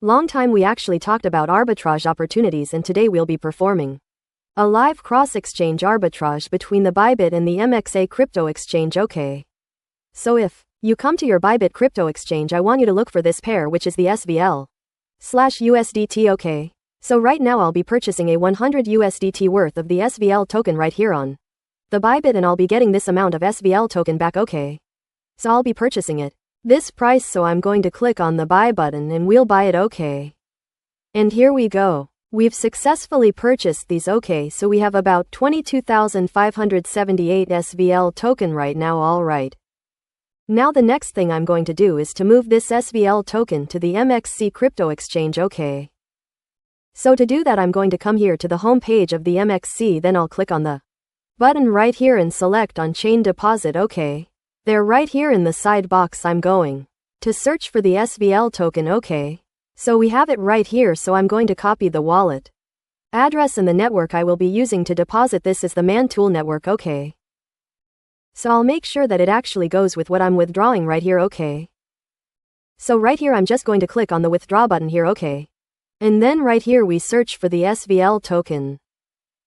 Long time we actually talked about arbitrage opportunities, and today we'll be performing a live cross-exchange arbitrage between the Bybit and the MXA crypto exchange. Okay. So if you come to your Bybit crypto exchange, I want you to look for this pair, which is the SVL/USDT. Okay. So right now I'll be purchasing a 100 USDT worth of the SVL token right here on the Bybit, and I'll be getting this amount of SVL token back. Okay. So I'll be purchasing it this price, so I'm going to click on the buy button and we'll buy it. Okay. And here we go. We've successfully purchased these. Okay, so we have about 22,578 SVL token right now. Alright. Now the next thing I'm going to do is to move this SVL token to the MXC crypto exchange. Okay. So to do that, I'm going to come here to the home page of the MXC, then I'll click on the button right here and select on chain deposit. Okay. They're right here in the side box. I'm going to search for the SVL token. Okay. So we have it right here, so I'm going to copy the wallet address, and the network I will be using to deposit this is the ManTool network. Okay. So I'll make sure that it actually goes with what I'm withdrawing right here. Okay. So right here I'm just going to click on the withdraw button here. Okay. And then right here we search for the SVL token.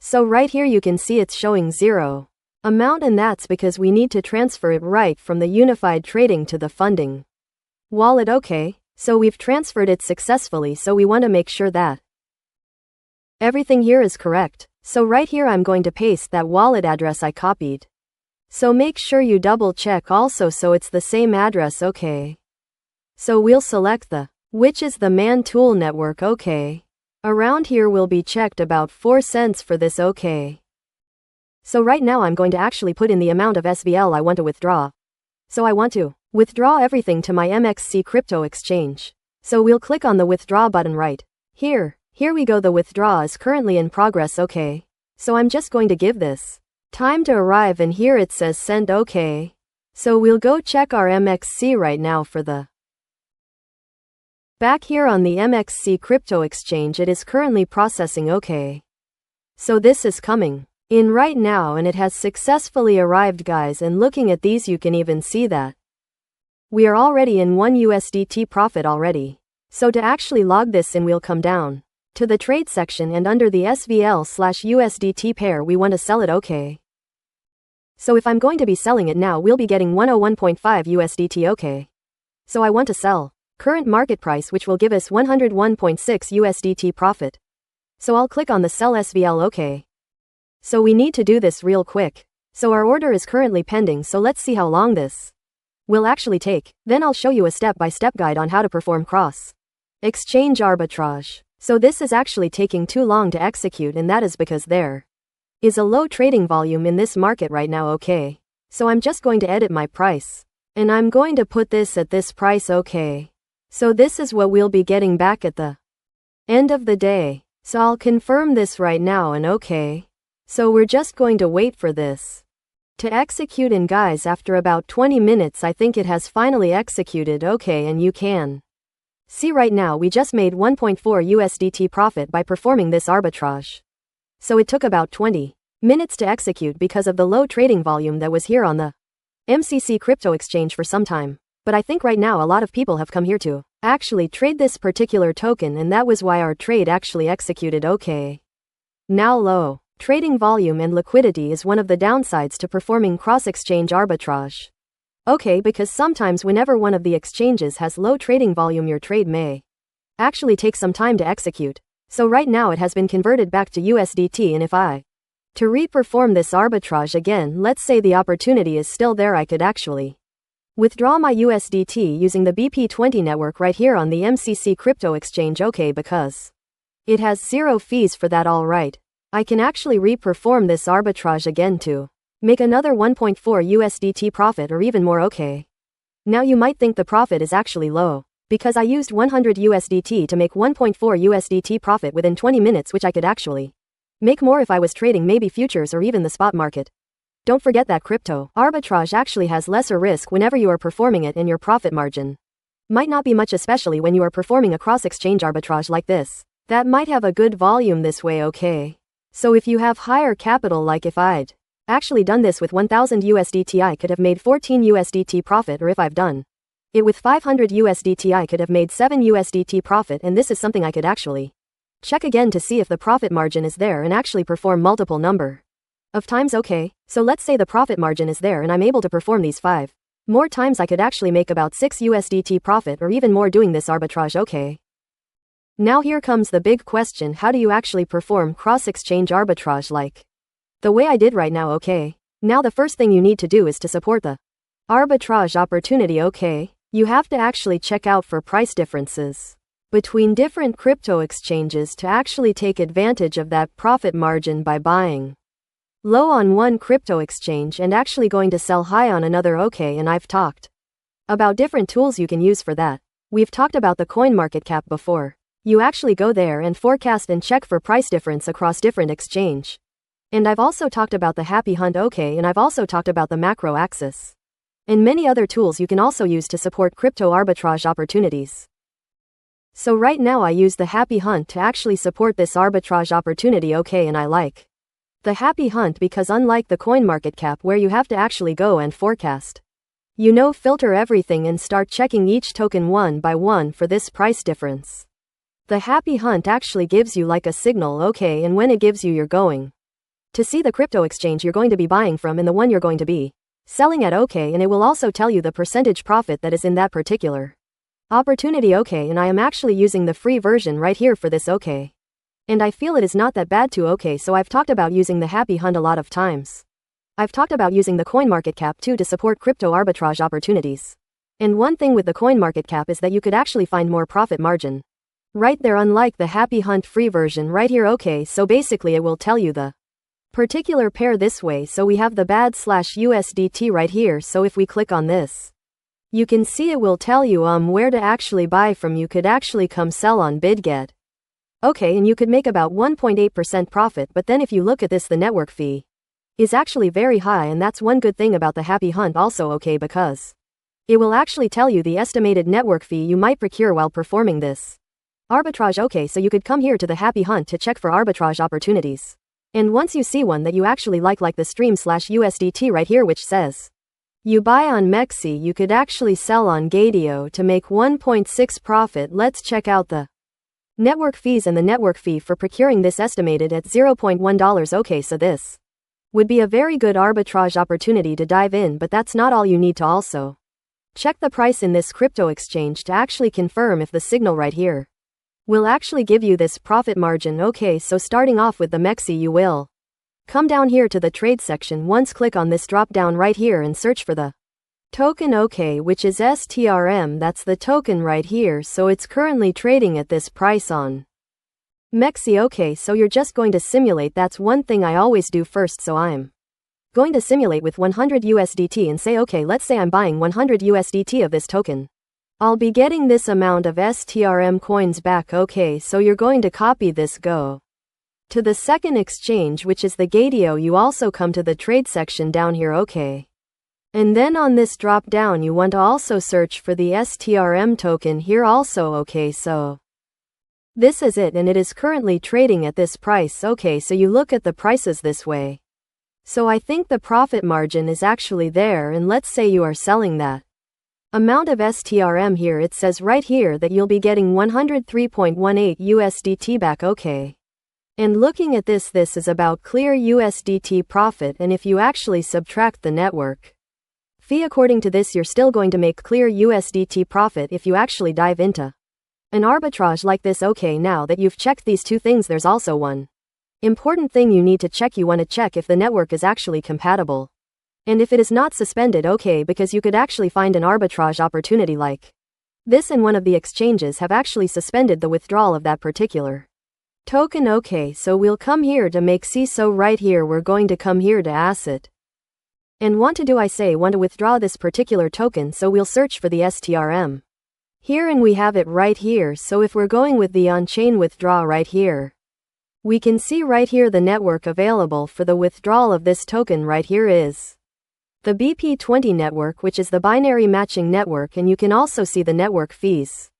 So right here you can see it's showing 0 amount, and that's because we need to transfer it right from the unified trading to the funding wallet. Okay, so we've transferred it successfully, so we want to make sure that everything here is correct. So right here I'm going to paste that wallet address I copied. So make sure you double check also so it's the same address. Okay. So we'll select which is the ManTool network. Okay. Around here will be checked about 4 cents for this. Okay. So right now I'm going to actually put in the amount of SVL I want to withdraw. So I want to withdraw everything to my MXC crypto exchange. So we'll click on the withdraw button right here. Here we go. The withdraw is currently in progress. Okay. So I'm just going to give this time to arrive, and here it says sent. Okay. So we'll go check our MXC right now for the back here on the MXC crypto exchange. It is currently processing. Okay. So this is coming in right now, and it has successfully arrived, guys, and looking at these you can even see that we are already in 1 USDT profit already. So to actually log this in, we'll come down to the trade section, and under the SVL/USDT pair we want to sell it. Okay. So if I'm going to be selling it now, we'll be getting 101.5 USDT. Okay. So I want to sell current market price, which will give us 101.6 USDT profit. So I'll click on the sell SVL. Okay. So we need to do this real quick. So our order is currently pending, so let's see how long this will actually take. Then I'll show you a step-by-step guide on how to perform cross-exchange arbitrage. So this is actually taking too long to execute, and that is because there is a low trading volume in this market right now. Okay. So I'm just going to edit my price, and I'm going to put this at this price. Okay. So this is what we'll be getting back at the end of the day. So I'll confirm this right now, and okay. So we're just going to wait for this to execute, and guys, after about 20 minutes I think it has finally executed. Okay, and you can see right now we just made 1.4 USDT profit by performing this arbitrage. So it took about 20 minutes to execute because of the low trading volume that was here on the MCC crypto exchange for some time. But I think right now a lot of people have come here to actually trade this particular token, and that was why our trade actually executed. Okay. Now low trading volume and liquidity is one of the downsides to performing cross-exchange arbitrage. Okay, because sometimes whenever one of the exchanges has low trading volume, your trade may actually take some time to execute. So right now it has been converted back to USDT, and if I to re-perform this arbitrage again, let's say the opportunity is still there, I could actually withdraw my USDT using the BP20 network right here on the MCC crypto exchange. Okay, because it has 0 fees for that. Alright. I can actually re-perform this arbitrage again to make another 1.4 USDT profit or even more. Okay. Now you might think the profit is actually low because I used 100 USDT to make 1.4 USDT profit within 20 minutes, which I could actually make more if I was trading maybe futures or even the spot market. Don't forget that crypto arbitrage actually has lesser risk whenever you are performing it, and your profit margin might not be much, especially when you are performing a cross-exchange arbitrage like this that might have a good volume this way. Okay. So if you have higher capital, like if I'd actually done this with 1000 USDT, I could have made 14 USDT profit, or if I've done It with 500 USDT I could have made 7 USDT profit, and this is something I could actually check again to see if the profit margin is there and actually perform multiple number of times. Okay, so let's say the profit margin is there and I'm able to perform these 5 more times. I could actually make about 6 USDT profit or even more doing this arbitrage. Okay. Now here comes the big question, how do you actually perform cross-exchange arbitrage like the way I did right now? Okay. Now the first thing you need to do is to support the arbitrage opportunity. Okay. You have to actually check out for price differences between different crypto exchanges to actually take advantage of that profit margin by buying low on one crypto exchange and actually going to sell high on another. Okay, and I've talked about different tools you can use for that. We've talked about the CoinMarketCap before. You actually go there and forecast and check for price difference across different exchange. And I've also talked about the Happy Hunt. Okay, and I've also talked about the macro axis and many other tools you can also use to support crypto arbitrage opportunities. So right now I use the Happy Hunt to actually support this arbitrage opportunity. Okay, and I like the Happy Hunt because unlike the CoinMarketCap where you have to actually go and forecast, filter everything and start checking each token one by one for this price difference, the Happy Hunt actually gives you like a signal. Okay, and when it gives you're going to see the crypto exchange you're going to be buying from and the one you're going to be selling at. Okay, and it will also tell you the percentage profit that is in that particular opportunity. Okay, and I am actually using the free version right here for this. Okay. And I feel it is not that bad too. Okay, so I've talked about using the Happy Hunt a lot of times. I've talked about using the CoinMarketCap too to support crypto arbitrage opportunities. And one thing with the CoinMarketCap is that you could actually find more profit margin right there, unlike the Happy Hunt free version right here. Okay, so basically it will tell you the particular pair this way. So we have the BAD/USDT right here. So if we click on this, you can see it will tell you where to actually buy from. You could actually come sell on BitGet. Okay, and you could make about 1.8% profit, but then if you look at this, the network fee is actually very high, and that's one good thing about the Happy Hunt also. Okay, because it will actually tell you the estimated network fee you might procure while performing this arbitrage. Okay, so you could come here to the Happy Hunt to check for arbitrage opportunities. And once you see one that you actually like the Stream/USDT right here, which says you buy on Mexi, you could actually sell on Gadio to make 1.6 profit. Let's check out the network fees, and the network fee for procuring this estimated at $0.1. Okay, so this would be a very good arbitrage opportunity to dive in, but that's not all. You need to also check the price in this crypto exchange to actually confirm if the signal right here will actually give you this profit margin. Okay, so starting off with the Mexi, you will come down here to the trade section. Once click on this drop down right here and search for the token. Okay, which is STRM. That's the token right here. So it's currently trading at this price on Mexi. Okay, so you're just going to simulate. That's one thing I always do first. So I'm going to simulate with 100 USDT and say, okay, let's say I'm buying 100 USDT of this token. I'll be getting this amount of STRM coins back. Okay, so you're going to copy this, go to the second exchange, which is the Gadio. You also come to the trade section down here. Okay. And then on this drop down, you want to also search for the STRM token here also. Okay, so this is it, and it is currently trading at this price. Okay, so you look at the prices this way. So I think the profit margin is actually there, and let's say you are selling that amount of STRM here. It says right here that you'll be getting 103.18 USDT back. Okay. And looking at this is about clear USDT profit, and if you actually subtract the network fee according to this, you're still going to make clear USDT profit if you actually dive into an arbitrage like this. Okay, now that you've checked these two things, there's also one important thing you need to check. You want to check if the network is actually compatible and if it is not suspended. Okay, because you could actually find an arbitrage opportunity like this, and one of the exchanges have actually suspended the withdrawal of that particular token. Okay, so we'll come here to make C. So right here we're going to come here to asset and want to withdraw this particular token. So we'll search for the STRM here, and we have it right here. So if we're going with the on-chain withdraw right here, we can see right here the network available for the withdrawal of this token right here is the BP20 network, which is the binary matching network, and you can also see the network fees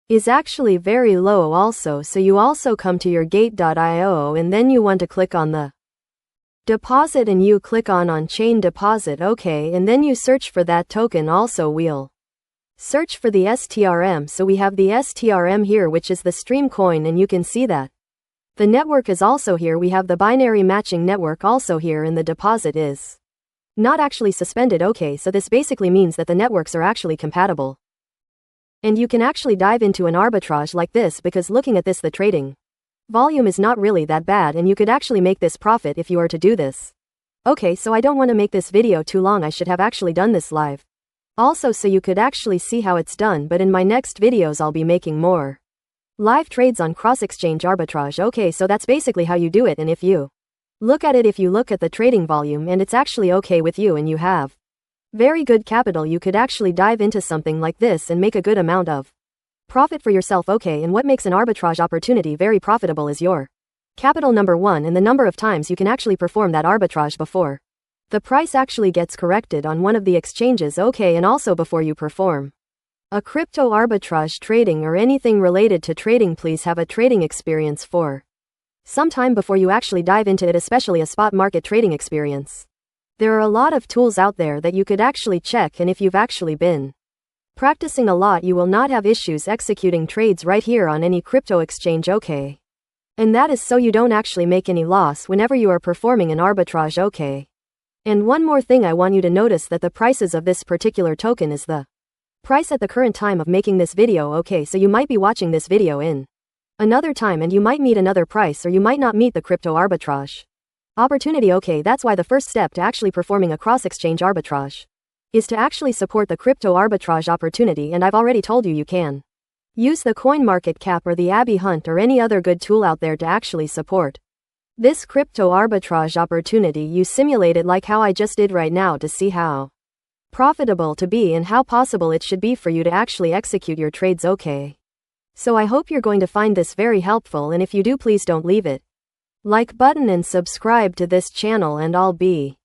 is actually very low also. So you also come to your gate.io, and then you want to click on the deposit, and you click on chain deposit. Okay, and then you search for that token also. We'll Search for the STRM. So we have the STRM here, which is the stream coin, and you can see that. The network is also here. We have the binary matching network also here, and the deposit is not actually suspended. Okay, so this basically means that the networks are actually compatible. And you can actually dive into an arbitrage like this, because looking at this, the trading volume is not really that bad, and you could actually make this profit if you are to do this. Okay, so I don't want to make this video too long. I should have actually done this live also, so you could actually see how it's done, but in my next videos I'll be making more live trades on cross-exchange arbitrage. Okay, so that's basically how you do it, and if you look at it, if you look at the trading volume and it's actually okay with you and you have very good capital, you could actually dive into something like this and make a good amount of profit for yourself. Okay, and what makes an arbitrage opportunity very profitable is your capital, number one, and the number of times you can actually perform that arbitrage before the price actually gets corrected on one of the exchanges. Okay, and also before you perform a crypto arbitrage trading or anything related to trading, please have a trading experience for some time before you actually dive into it, especially a spot market trading experience. There are a lot of tools out there that you could actually check, and if you've actually been practicing a lot, you will not have issues executing trades right here on any crypto exchange. Okay, and that is so you don't actually make any loss whenever you are performing an arbitrage. Okay, and one more thing, I want you to notice that the prices of this particular token is the price at the current time of making this video. Okay, so you might be watching this video in another time and you might meet another price, or you might not meet the crypto arbitrage opportunity. Okay, that's why the first step to actually performing a cross-exchange arbitrage is to actually support the crypto arbitrage opportunity, and I've already told you can use the CoinMarketCap or the Abby Hunt or any other good tool out there to actually support this crypto arbitrage opportunity. You simulate it like how I just did right now to see how profitable to be and how possible it should be for you to actually execute your trades. Okay, so I hope you're going to find this very helpful, and if you do, please don't leave it like button and subscribe to this channel, and I'll be